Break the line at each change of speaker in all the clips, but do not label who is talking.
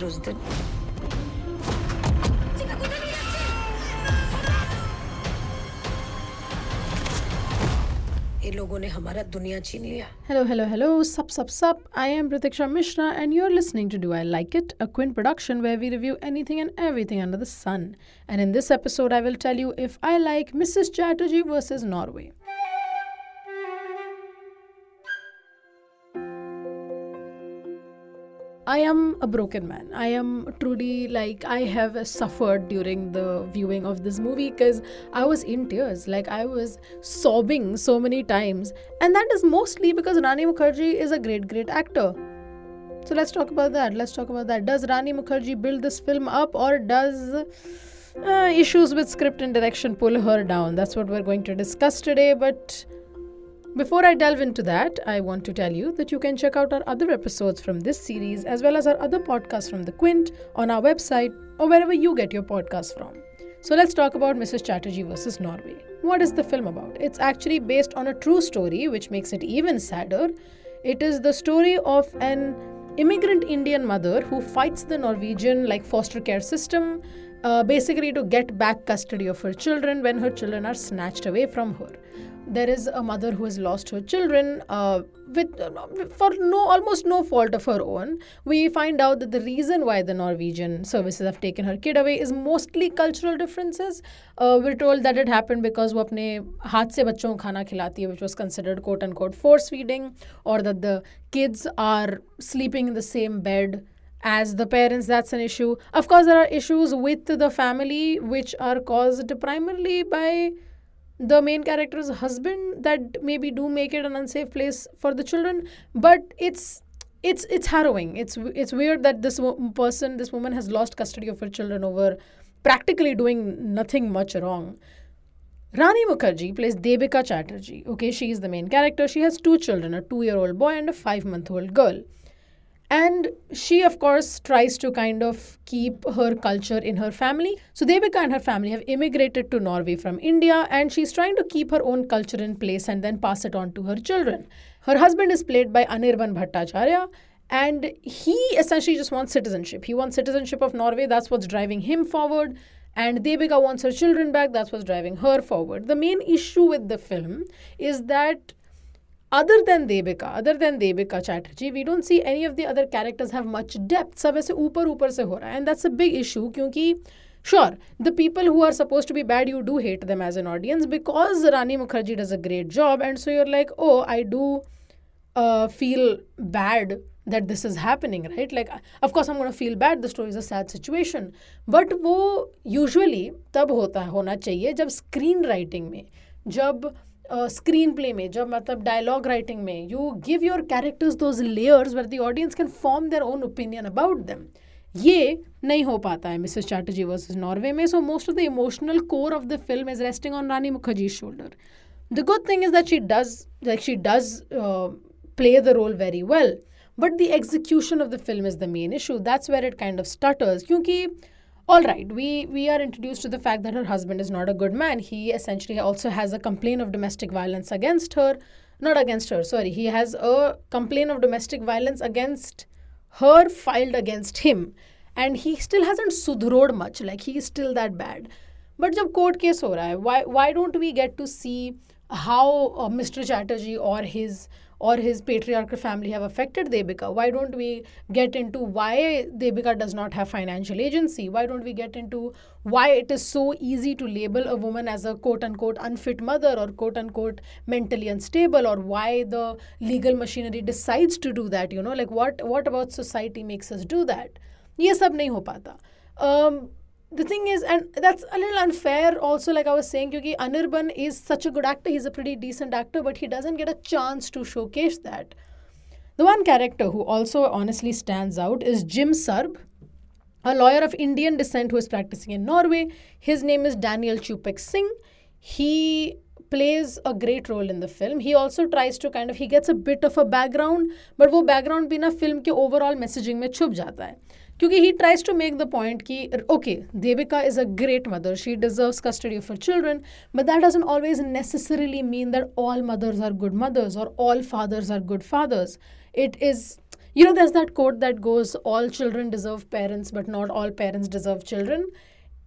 फिर उस दिन ये लोगों ने हमारा दुनिया छीन लिया.
Hello. Sup. I am Pratiksha Mishra, and you're listening to Do I Like It, a Quint production where we review anything and everything under the sun. And in this episode, I will tell you if I like Mrs. Chatterjee versus Norway. I am a broken man. I am truly I have suffered during the viewing of this movie because I was in tears. I was sobbing so many times. And that is mostly because Rani Mukherjee is a great actor. So let's talk about that. Does Rani Mukherjee build this film up, or does issues with script and direction pull her down? That's what we're going to discuss today. But before I delve into that, I want to tell you that you can check out our other episodes from this series as well as our other podcasts from the Quint on our website or wherever you get your podcasts from. So let's talk about Mrs. Chatterjee versus Norway. What is the film about? It's actually based on a true story, which makes it even sadder. It is the story of an immigrant Indian mother who fights the Norwegian foster care system basically to get back custody of her children when her children are snatched away from her. There is a mother who has lost her children for almost no fault of her own. We find out that the reason why the Norwegian services have taken her kid away is mostly cultural differences. We're told that it happened because वो अपने हाथ से बच्चों को खाना खिलाती है, which was considered quote-unquote force feeding, or that the kids are sleeping in the same bed as the parents. That's an issue. Of course, there are issues with the family which are caused primarily by the main character's husband that maybe do make it an unsafe place for the children. But it's harrowing. It's weird that this woman has lost custody of her children over practically doing nothing much wrong. Rani Mukherjee plays Sagarika Chatterjee. Okay, she is the main character. She has 2 children, a 2-year-old boy and a 5-month-old girl. And she, of course, tries to kind of keep her culture in her family. So Devika and her family have immigrated to Norway from India, and she's trying to keep her own culture in place and then pass it on to her children. Her husband is played by Anirban Bhattacharya, and he essentially just wants citizenship. He wants citizenship of Norway. That's what's driving him forward. And Devika wants her children back. That's what's driving her forward. The main issue with the film is that other than Sagarika Chatterjee, we don't see any of the other characters have much depth. सब ऐसे ऊपर से हो रहा है. And that's a big issue क्योंकि sure, the people who are supposed to be bad, you do hate them as an audience because Rani Mukherjee does a great job. And so you're like, oh, I do feel bad that this is happening, right? Of course, I'm going to feel bad. The story is a sad situation. But वो usually तब होना चाहिए जब screen writing में, जब screen play में, जब मतलब डायलॉग राइटिंग में you give your characters those layers where the audience can form their own opinion about them. ये नहीं हो पाता है मिसेस चैटर्जी वर्सेस नॉर्वे में. So most of the emotional core of the film is resting on Rani Mukherjee shoulder. The good thing is that she does play the role very well, but the execution of the film is the main issue. That's where it kind of stutters. Kyunki, all right, we are introduced to the fact that her husband is not a good man. He essentially also has a complaint of domestic violence against her. Not against her, sorry. He has a complaint of domestic violence against her filed against him. And he still hasn't sudhrod much. He is still that bad. But जब court case हो रहा है, why don't we get to see how Mr. Chatterjee or his patriarchal family have affected Devika? Why don't we get into why Devika does not have financial agency? Why don't we get into why it is so easy to label a woman as a quote-unquote unfit mother or quote-unquote mentally unstable, or why the legal machinery decides to do that? What about society makes us do that? ये सब नहीं हो पाता. The thing is, and that's a little unfair also, like I was saying, because Anirban is such a good actor. He's a pretty decent actor, but he doesn't get a chance to showcase that. The one character who also honestly stands out is Jim Sarb, a lawyer of Indian descent who is practicing in Norway. His name is Daniel Chupek Singh. He plays a great role in the film. He also tries to he gets a bit of a background, but वो background भी ना film के overall messaging में छुप जाता है. क्योंकि he tries to make the point कि okay, Devika is a great mother. She deserves custody of her children, but that doesn't always necessarily mean that all mothers are good mothers or all fathers are good fathers. It is, There's that quote that goes, all children deserve parents, but not all parents deserve children.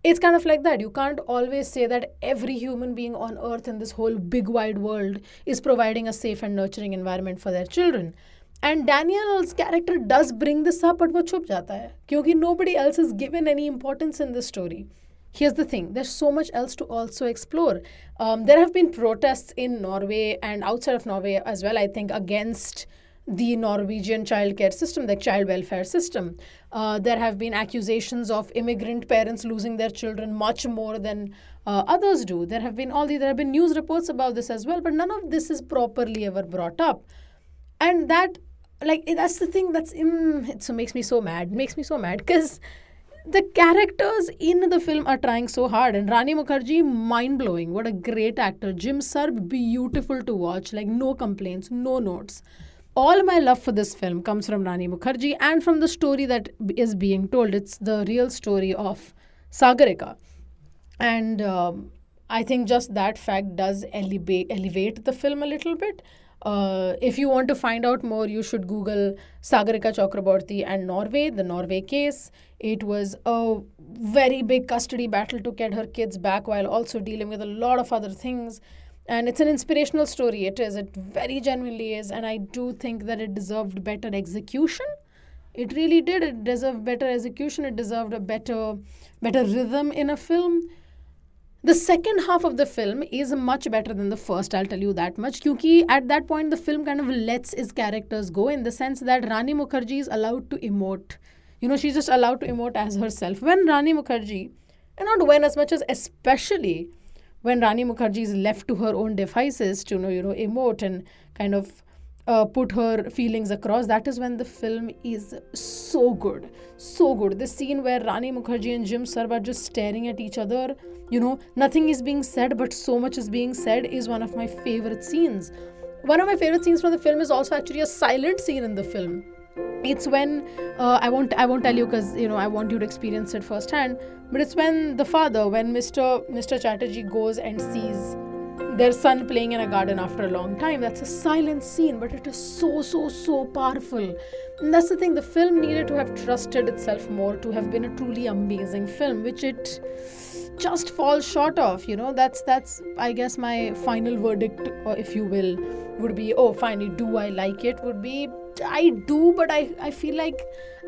It's kind of like that. You can't always say that every human being on earth in this whole big wide world is providing a safe and nurturing environment for their children. And Daniel's character does bring this up, but वो छुप जाता है क्योंकि nobody else is given any importance in this story. Here's the thing, there's so much else to also explore. There have been protests in Norway and outside of Norway as well, I think, against the Norwegian child care system, the child welfare system. There have been accusations of immigrant parents losing their children much more than others do. There have been news reports about this as well, but none of this is properly ever brought up. And that's the thing it makes me so mad. Makes me so mad because the characters in the film are trying so hard. And Rani Mukherjee, mind-blowing. What a great actor. Jim Sarb, beautiful to watch. Like, no complaints, no notes. All my love for this film comes from Rani Mukherjee and from the story that is being told. It's the real story of Sagarika. And I think just that fact does elevate the film a little bit. If you want to find out more, you should Google Sagarika Chakraborty and Norway, the Norway case. It was a very big custody battle to get her kids back while also dealing with a lot of other things. And it's an inspirational story. It is. It very genuinely is. And I do think that it deserved better execution. It really did. It deserved better execution. It deserved a better rhythm in a film. The second half of the film is much better than the first, I'll tell you that much. Because at that point, the film kind of lets its characters go in the sense that Rani Mukherjee is allowed to emote. She's just allowed to emote as herself. When Rani Mukherjee, and not when as much as especially when Rani Mukherjee is left to her own devices to emote and kind of put her feelings across, that is when the film is so good. So good. The scene where Rani Mukherjee and Jim Sarb are just staring at each other, nothing is being said, but so much is being said, is one of my favorite scenes. One of my favorite scenes from the film is also actually a silent scene in the film. It's when I won't tell you because I want you to experience it firsthand. But it's when the father, when Mr. Chatterjee goes and sees their son playing in a garden after a long time. That's a silent scene, but it is so powerful. And that's the thing. The film needed to have trusted itself more to have been a truly amazing film, which it just falls short of. That's I guess my final verdict, or if you will, would be, finally, do I like it? Would be, I do, but I feel like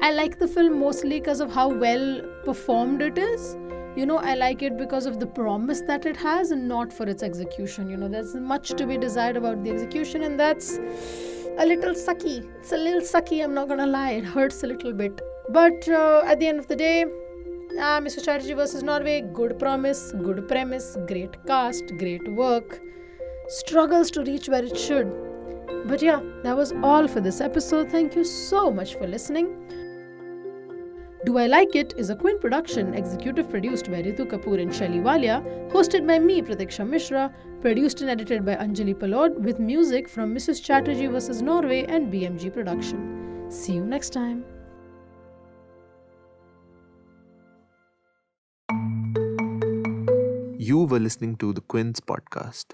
I like the film mostly because of how well performed it is. I like it because of the promise that it has and not for its execution. There's much to be desired about the execution, and that's a little sucky. It's a little sucky, I'm not gonna lie. It hurts a little bit. But at the end of the day, Mrs. Chatterjee versus Norway, good promise, good premise, great cast, great work. Struggles to reach where it should. But yeah, that was all for this episode. Thank you so much for listening. Do I Like It is a Quint production, executive produced by Ritu Kapoor and Shelly Walia, hosted by me, Pratiksha Mishra, produced and edited by Anjali Palod, with music from Mrs. Chatterjee vs. Norway and BMG Production. See you next time.
You were listening to the Quint's podcast.